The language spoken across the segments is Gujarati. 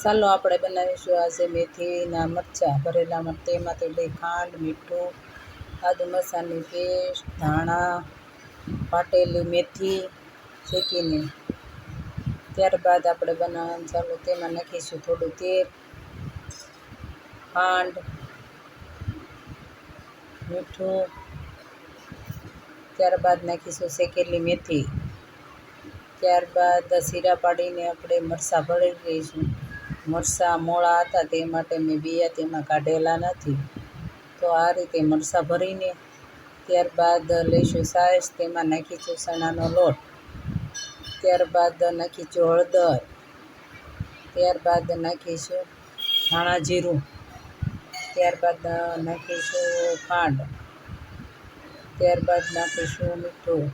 ચાલો આપણે બનાવીશું આજે મેથીના મરચાં ભરેલા. તેમાં થોડી ખાંડ, મીઠું, આદુ મરચાંની પેસ્ટ, ધાણા, વાટેલી મેથી શેકીને. ત્યારબાદ આપણે બનાવવાનું ચાલુ. તેમાં નાખીશું થોડું તેલ, ખાંડ, મીઠું. ત્યારબાદ નાખીશું શેકેલી મેથી. ત્યારબાદ જીરા પાડીને આપણે મરચાં ભરી દઈશું. મરચાં મોળા હતા તે માટે મેં બીયા તેમાં કાઢેલા નથી. તો આ રીતે મરચાં ભરીને ત્યારબાદ લઈશું સાસ. તેમાં નાખીશું ચણાનો લોટ. ત્યારબાદ નાખીશું હળદર. ત્યારબાદ નાખીશું ધાણા જીરું. ત્યારબાદ નાખીશું ખાંડ. ત્યારબાદ નાખીશું મીઠું.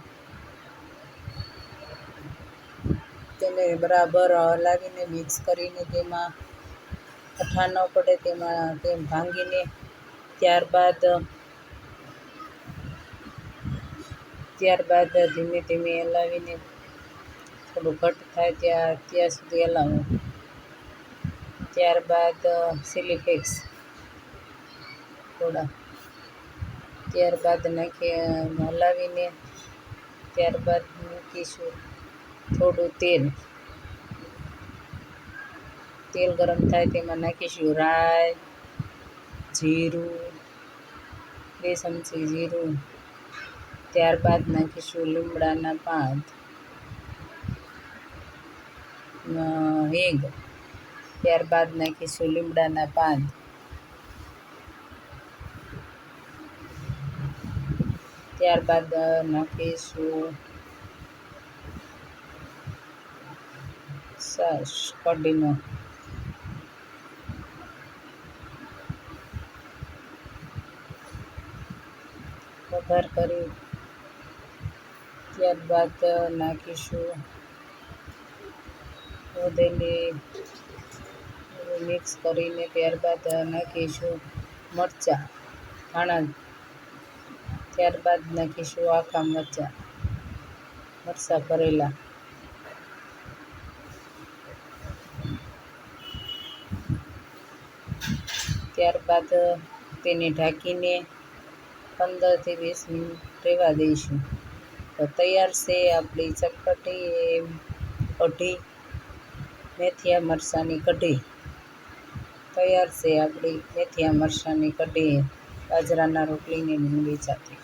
તેને બરાબર હલાવીને મિક્સ કરીને તેમાં અઠા ન પડે તેમ ભાંગીને ત્યારબાદ ધીમે ધીમે હલાવીને થોડું ઘટ થાય ત્યાં સુધી હલાવો. ત્યારબાદ ચીલી ફ્લેક્સ થોડા. ત્યારબાદ હલાવીને ત્યારબાદ મૂકીશું થોડું તેલ ગરમ થાય તેમાં નાખીશું રાઈ, જીરું, 2 ચમચી જીરું. ત્યારબાદ નાખીશું લીમડાના પાન, હિંગ. ત્યારબાદ નાખીશું લીમડાના પાન. ત્યારબાદ નાખીશું છાશ કઢીનો. વઘાર કરી ત્યારબાદ નાખીશું વધેલી મિક્સ કરીને. ત્યારબાદ નાખીશું મરચાં, ધાણા. ત્યારબાદ નાખીશું આખા મરચાં ભરેલા. ત્યારબાદ તેને ઢાંકીને 15 થી 20 મિનિટ રહેવા દઈશું. તો તૈયાર છે આપણી ચટપટી કઢી, મેથીયા મરચાંની કઢી. તૈયાર છે આપણી મેથીયા મરચાંની કઢી બાજરાના રોટલીની ડુંગળી સાથે.